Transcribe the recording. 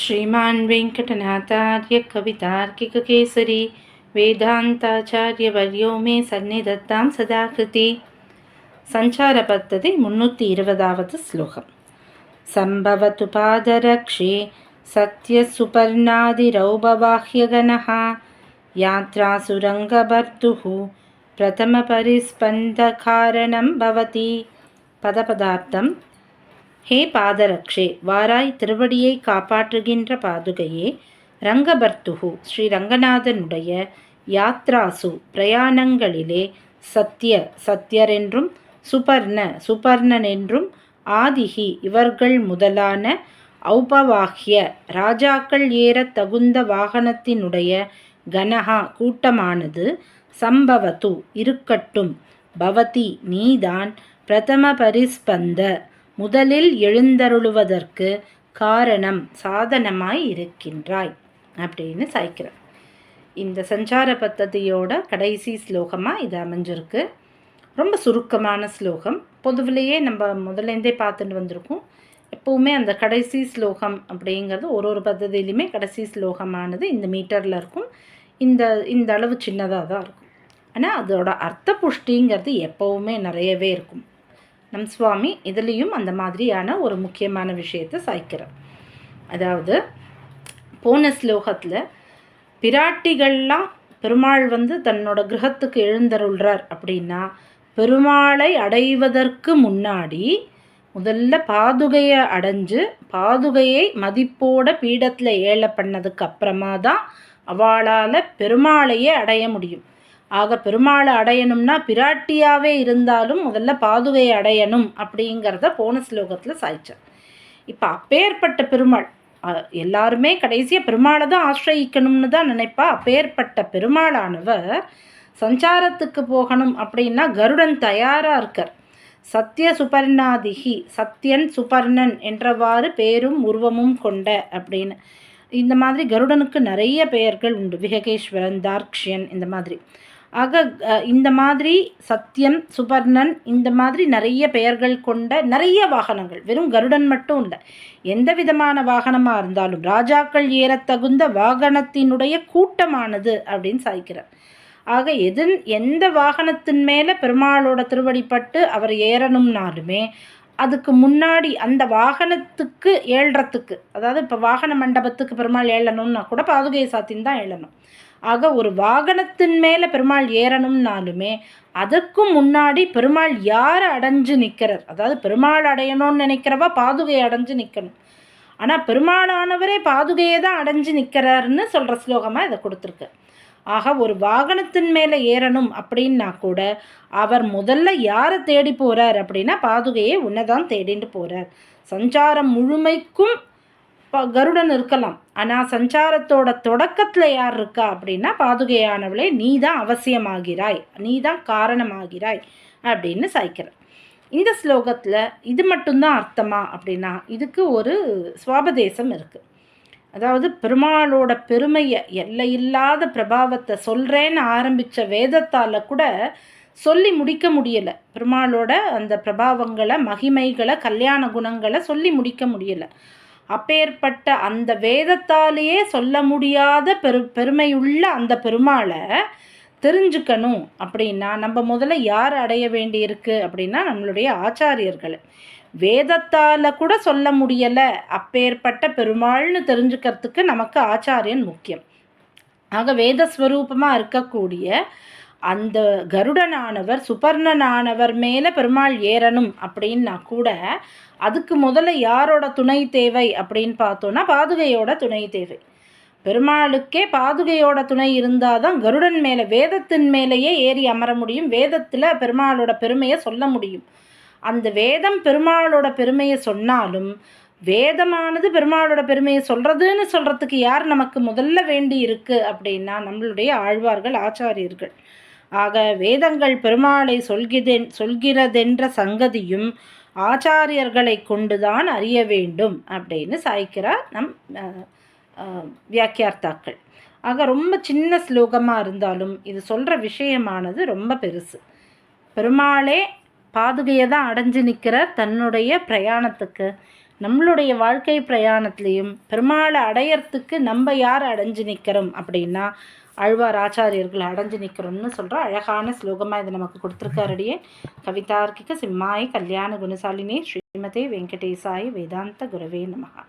श्रीमान् वेङ्कटनाथार्य कवितार्किककेसरी वेदान्ताचार्यवर्यो मे सन्निधत्तां सदा कृति. सञ्चार पद्धति 320வது श्लोकम्. सम्भवतु पादरक्षे सत्यसुपर्णादिरौपवाह्यगणः यात्रासुरङ्गभर्तुः प्रथमपरिस्पन्दकारणं भवति. பதபதார்த்தம். ஹே பாதரக்ஷே, வாராய் திருவடியை காப்பாற்றுகின்ற பாதுகையே, ரங்கபர்த்துகு ஸ்ரீ ரங்கநாதனுடைய யாத்ராசு பிரயாணங்களிலே, சத்ய சத்யரென்றும் சுபர்ண சுபர்ணன் என்றும் ஆதிகி இவர்கள் முதலான ஔபவாஹ்ய ராஜாக்கள் ஏற தகுந்த வாகனத்தினுடைய கனஹா கூட்டமானது சம்பவத்து இருக்கட்டும், பவதி நீதான் பிரதம பரிஸ்பந்த முதலில் எழுந்தருளுவதற்கு காரணம் சாதனமாய் இருக்கின்றாய் அப்படின்னு சாய்க்கிறார். இந்த சஞ்சார பத்ததியோட கடைசி ஸ்லோகமாக இது அமைஞ்சிருக்கு. ரொம்ப சுருக்கமான ஸ்லோகம். பொதுவிலேயே நம்ம முதலேருந்தே பார்த்துட்டு வந்திருக்கோம். எப்போவுமே அந்த கடைசி ஸ்லோகம் அப்படிங்கிறது ஒரு பத்ததியிலுமே கடைசி ஸ்லோகமானது இந்த மீட்டரில் இருக்கும். இந்த அளவு சின்னதாக தான் இருக்கும். ஆனால் அதோட அர்த்த புஷ்டிங்கிறது எப்போவுமே நிறையவே இருக்கும். நம் சுவாமி இதுலேயும் அந்த மாதிரியான ஒரு முக்கியமான விஷயத்தை சாய்க்கிறார். அதாவது போன ஸ்லோகத்தில் பிராட்டிகள்லாம் பெருமாள் தன்னோட கிரகத்துக்கு எழுந்தருள்றார் அப்படின்னா, பெருமாளை அடைவதற்கு முன்னாடி முதல்ல பாதுகையை அடைஞ்சு பாதுகையை மதிப்போட பீடத்தில் ஏழ பண்ணதுக்கு அப்புறமா தான் அவளால் பெருமாளையே அடைய முடியும். ஆக பெருமாளை அடையணும்னா பிராட்டியாவே இருந்தாலும் முதல்ல பாதுகையை அடையணும் அப்படிங்கிறத போன ஸ்லோகத்தில் சாய்ச்சார். இப்போ அப்பேற்பட்ட பெருமாள் எல்லாருமே கடைசியாக பெருமாளை தான் ஆசிரயிக்கணும்னு தான் நினைப்பா. அப்பேற்பட்ட பெருமாளானவர் சஞ்சாரத்துக்கு போகணும் அப்படின்னா கருடன் தயாராக இருக்கார். சத்ய சுபர்ணாதிகி, சத்யன் சுபர்ணன் என்றவாறு பேரும் உருவமும் கொண்ட அப்படின்னு இந்த மாதிரி கருடனுக்கு நிறைய பெயர்கள் உண்டு. விஹகேஸ்வரன், தார்க்ஷ்யன், இந்த மாதிரி. ஆக இந்த மாதிரி சத்யன், சுபர்ணன், இந்த மாதிரி நிறைய பெயர்கள் கொண்ட நிறைய வாகனங்கள், வெறும் கருடன் மட்டும் இல்லை, எந்த விதமான வாகனமாக இருந்தாலும் ராஜாக்கள் ஏறத்தகுந்த வாகனத்தினுடைய கூட்டமானது அப்படின்னு சாய்க்கிறார். ஆக எந்த வாகனத்தின் மேலே பெருமாளோட திருவடிப்பட்டு அவர் ஏறணும்னாலுமே அதுக்கு முன்னாடி அந்த வாகனத்துக்கு ஏழ்றதுக்கு, அதாவது இப்போ வாகன மண்டபத்துக்கு பெருமாள் ஏழணும்னா கூட பாதுகையை சாத்தின்னு தான் ஏழணும். ஆக ஒரு வாகனத்தின் மேலே பெருமாள் ஏறணும்னாலுமே அதுக்கும் முன்னாடி பெருமாள் யாரை அடைஞ்சு நிற்கிறார், அதாவது பெருமாள் அடையணும்னு நினைக்கிறவா பாதுகையை அடைஞ்சு நிற்கணும். ஆனால் பெருமாளானவரே பாதுகையை தான் அடைஞ்சு நிற்கிறாருன்னு சொல்கிற ஸ்லோகமாக இதை கொடுத்துருக்கு. ஆக ஒரு வாகனத்தின் மேலே ஏறணும் அப்படின்னா கூட அவர் முதல்ல யாரை தேடி போகிறார் அப்படின்னா பாதுகையை உன்னதான் தேடிட்டு போகிறார். சஞ்சாரம் முழுமைக்கும் கருடன் இருக்கலாம், ஆனால் சஞ்சாரத்தோட தொடக்கத்தில் யார் இருக்கா அப்படின்னா பாதுகையானவளே நீ தான் அவசியமாகிறாய், நீ தான் காரணமாகிறாய் அப்படின்னு சாய்க்கிறார். இந்த ஸ்லோகத்தில் இது மட்டும்தான் அர்த்தமா அப்படின்னா இதுக்கு ஒரு சுவாபதேசம் இருக்குது. அதாவது பெருமாளோட பெருமையை, எல்லையில்லாத பிரபாவத்தை சொல்கிறேன்னு ஆரம்பித்த வேதத்தால் கூட சொல்லி முடிக்க முடியலை. பெருமாளோட அந்த பிரபாவங்களை, மகிமைகளை, கல்யாண குணங்களை சொல்லி முடிக்க முடியலை. அப்பேற்பட்ட அந்த வேதத்தாலேயே சொல்ல முடியாத பெருமையுள்ள அந்த பெருமாளை தெரிஞ்சுக்கணும் அப்படின்னா நம்ம முதல்ல யார் அடைய வேண்டியிருக்கு அப்படின்னா நம்மளுடைய ஆச்சாரியர்களை. வேதத்தால் கூட சொல்ல முடியலை அப்பேற்பட்ட பெருமாள்னு தெரிஞ்சுக்கிறதுக்கு நமக்கு ஆச்சாரியன் முக்கியம். ஆக வேதஸ்வரூபமாக இருக்கக்கூடிய அந்த கருடனானவர், சுபர்ணனானவர் மேலே பெருமாள் ஏறணும் அப்படின்னா கூட அதுக்கு முதல்ல யாரோட துணை தேவை அப்படின்னு பார்த்தோன்னா பாதுகையோட துணை தேவை. பெருமாளுக்கே பாதுகையோட துணை இருந்தால் தான் கருடன் மேலே, வேதத்தின் மேலேயே ஏறி அமர முடியும், வேதத்தில் பெருமாளோட பெருமையை சொல்ல முடியும். அந்த வேதம் பெருமாளோட பெருமையை சொன்னாலும் வேதமானது பெருமாளோட பெருமையை சொல்கிறதுக்கு யார் நமக்கு முதல்ல வேண்டி இருக்கு அப்படின்னா நம்மளுடைய ஆழ்வார்கள், ஆச்சாரியர்கள். ஆக வேதங்கள் பெருமாளை சொல்கிறதென்ற சங்கதியும் ஆச்சாரியர்களை கொண்டுதான் அறிய வேண்டும் அப்படின்னு சாய்க்கிறார் நம் வியாக்கியார்த்தாக்கள். ஆக ரொம்ப சின்ன ஸ்லோகமாக இருந்தாலும் இது சொல்கிற விஷயமானது ரொம்ப பெருசு. பெருமாளே பாதுகையை தான் அடைஞ்சு நிற்கிறார் தன்னுடைய பிரயாணத்துக்கு. நம்மளுடைய வாழ்க்கை பிரயாணத்துலேயும் பெருமாளை அடையறதுக்கு நம்ம யார் அடைஞ்சு நிற்கிறோம் அப்படின்னா ஆழ்வார் ஆச்சாரியர்கள் அடைஞ்சு நிற்கிறோம்னு சொல்கிற அழகான ஸ்லோகமாக இதை நமக்கு கொடுத்துருக்காருடைய கவிதார்க்கிக சிம்மாய் கல்யாண குணசாலினே ஸ்ரீமதே வெங்கடேசாய வேதாந்த குரவே நமஹா.